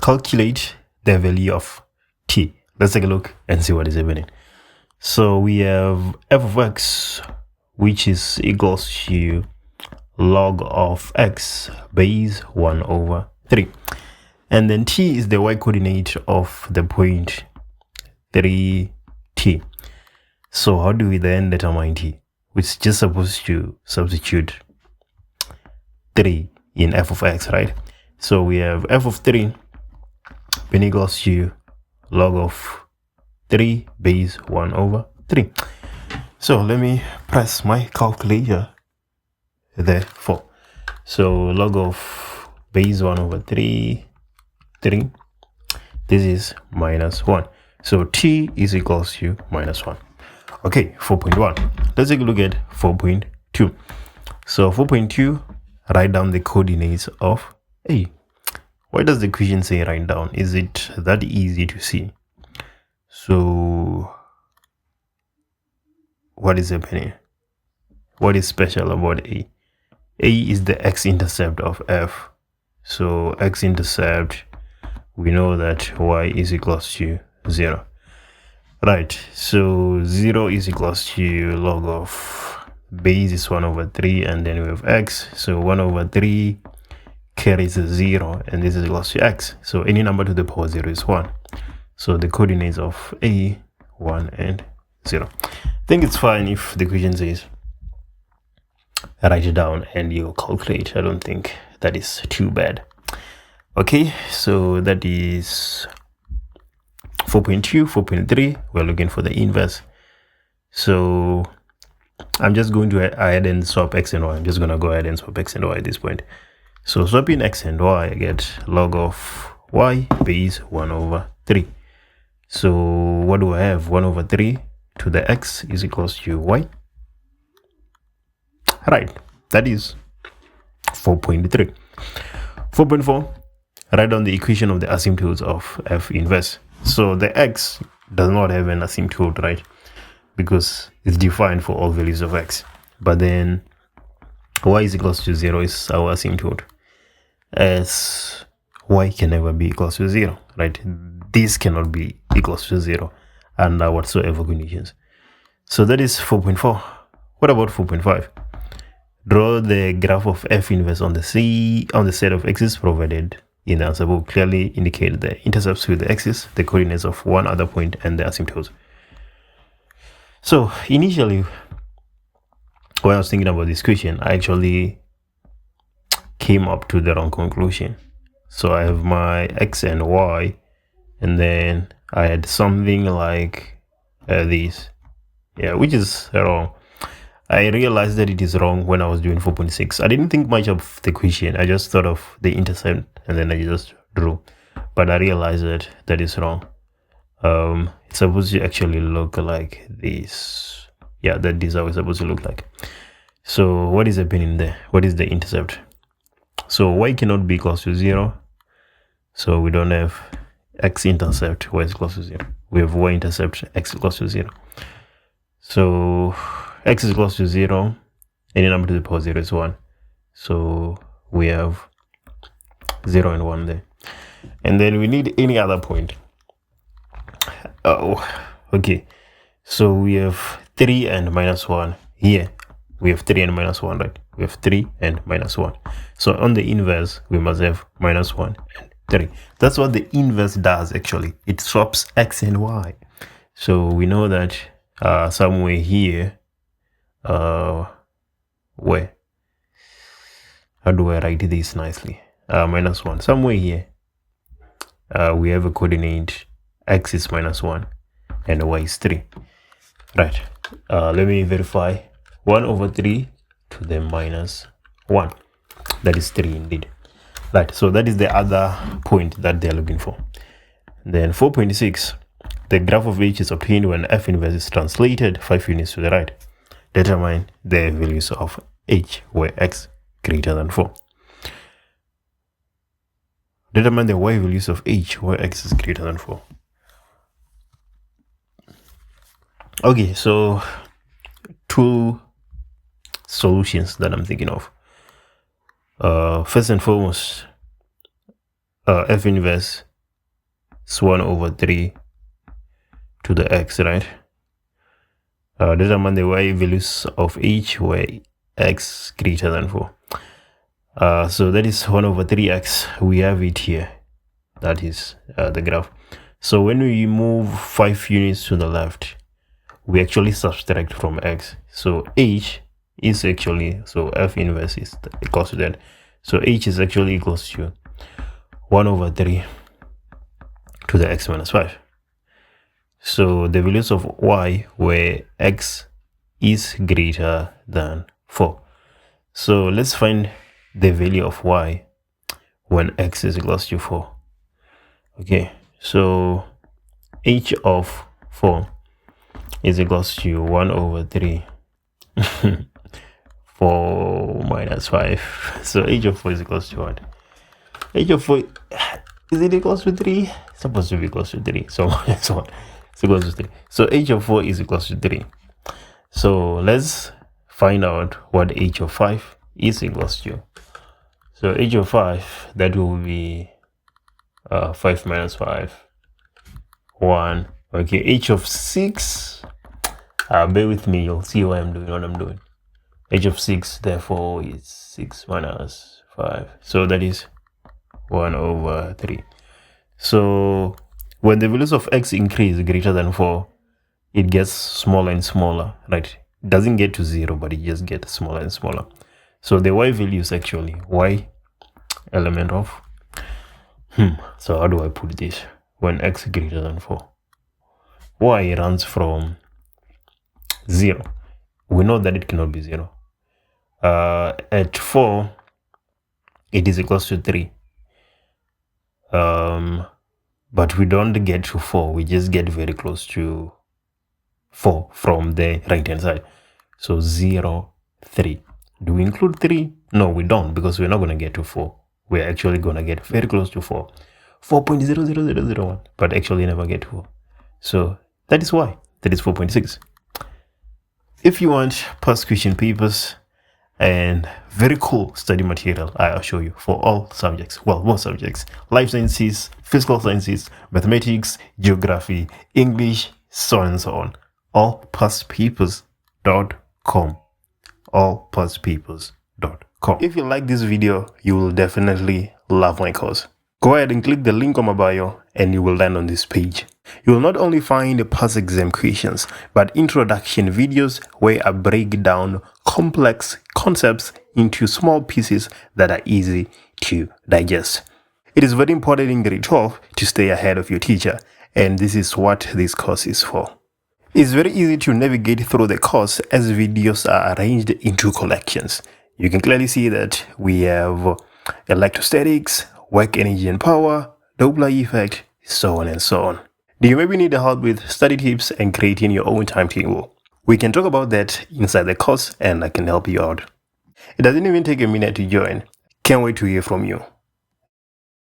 calculate the value of t. Let's take a look and see what is happening. So we have f of x, which is equals to log of x base 1 over 3. And then t is the y coordinate of the point 3t. So how do we then determine t? We're just supposed to substitute 3 in f of x, right? So we have f of 3 being equals to log of 3 base 1 over 3. So let me press my calculator therefore. So log of base 1 over 3, this is minus 1. So t is equals to minus 1. Okay, 4.1. Let's take a look at 4.2. So 4.2, write down the coordinates of A. Why does the question say write down? Is it that easy to see? So what is happening? What is special about A? A is the x-intercept of f. So x-intercept, we know that y is equals to 0. Right, so 0 is equals to log of base is 1 over 3, and then we have x. So 1 over 3 carries a 0, and this is equals to x. So any number to the power 0 is 1. So the coordinates of A, 1 and 0. I think it's fine if the question says write it down and you calculate. I don't think that is too bad. Okay, so that is 4.2, 4.3, we're looking for the inverse. So I'm just going to ahead and swap x and y. I'm just going to go ahead and swap x and y at this point. So swapping x and y, I get log of y base 1 over 3. So what do I have? 1 over 3 to the x is equals to y. Right, that is 4.3. 4.4, write down the equation of the asymptotes of f inverse. So the x does not have an asymptote, right? Because it's defined for all values of x. But then y is equals to 0 is our asymptote, as y can never be equals to 0, right? This cannot be equals to 0 under whatsoever conditions. So that is 4.4. What about 4.5? Draw the graph of f inverse on the set of x's provided in the answer book. Clearly indicate the intercepts with the x's, the coordinates of one other point, and the asymptotes. So initially, when I was thinking about this question, I actually came up to the wrong conclusion. So I have my x and y, and then I had something like this, which is wrong. I realized that it is wrong when I was doing 4.6. I didn't think much of the question. I just thought of the intercept and then I just drew. But I realized that that is wrong. It's supposed to actually look like this. Yeah, that is how it's supposed to look like. So what is happening there? What is the intercept? So y cannot be equals to 0. So we don't have x-intercept y is equals to 0. We have y-intercept x equals to 0. So x is equals to 0, any number to the power 0 is 1. So we have 0 and 1 there. And then we need any other point. Oh, okay. So we have 3 and minus 1 here. We have 3 and minus 1, right? We have 3 and minus 1. So on the inverse, we must have minus 1 and 3. That's what the inverse does actually. It swaps x and y. So we know that somewhere here, where? How do I write this nicely? Minus 1. Somewhere here, we have a coordinate x is minus 1 and y is 3. Right. Let me verify. 1 over 3 to the minus 1. That is 3 indeed. Right. So that is the other point that they're looking for. Then 4.6. The graph of h is obtained when f inverse is translated 5 units to the right. Determine the values of h where x greater than 4. Determine the y values of h where x is greater than 4. Okay, so two solutions that I'm thinking of. First and foremost, f inverse is 1 over 3 to the x, right? Determine the y values of each where x greater than 4. So that is 1 over 3x. We have it here. That is the graph. So when we move 5 units to the left, we actually subtract from x. So h is actually, so f inverse is equals to that. So h is actually equals to 1 over 3 to the x minus 5. So the values of y where x is greater than 4. So let's find the value of y when x is equals to 4. Okay, so h of 4 is equals to 1 over 3 4 minus 5. So h of 4 is equals to what? H of 4, is it equals to 3? It's supposed to be equals to 3. So it's equals to 3. So h of 4 is equals to 3. So let's find out what h of 5 is equals to. So h of 5, that will be 5 minus 5, 1. Okay, h of 6, bear with me, you'll see why I'm doing what I'm doing. H of 6, therefore, is 6 minus 5. So that is 1 over 3. So when the values of x increase greater than 4, it gets smaller and smaller, right? It doesn't get to 0, but it just gets smaller and smaller. So the y value is actually y element of, so how do I put this? When x greater than 4, y runs from 0. We know that it cannot be 0. At 4, it is equals to 3. But we don't get to 4. We just get very close to 4 from the right hand side. So 0, 3. Do we include 3? No, we don't, because we're not going to get to 4. We're actually going to get very close to 4. 4.00001, but actually never get to 4. So that is why. That is 4.6. If you want past question papers and very cool study material, I'll show you for all subjects. Well, most subjects: life sciences, physical sciences, mathematics, geography, English, so on and so on. allpastpapers.com. allpastpapers.com. If you like this video, you will definitely love my course. Go ahead and click the link on my bio and you will land on this page. You will not only find the past exam questions, but introduction videos where I break down complex concepts into small pieces that are easy to digest. It is very important in grade 12 to stay ahead of your teacher, and this is what this course is for. It's very easy to navigate through the course as videos are arranged into collections. You can clearly see that we have electrostatics, work energy and power, Doppler effect, so on and so on. Do you maybe need help with study tips and creating your own timetable? We can talk about that inside the course and I can help you out. It doesn't even take a minute to join. Can't wait to hear from you.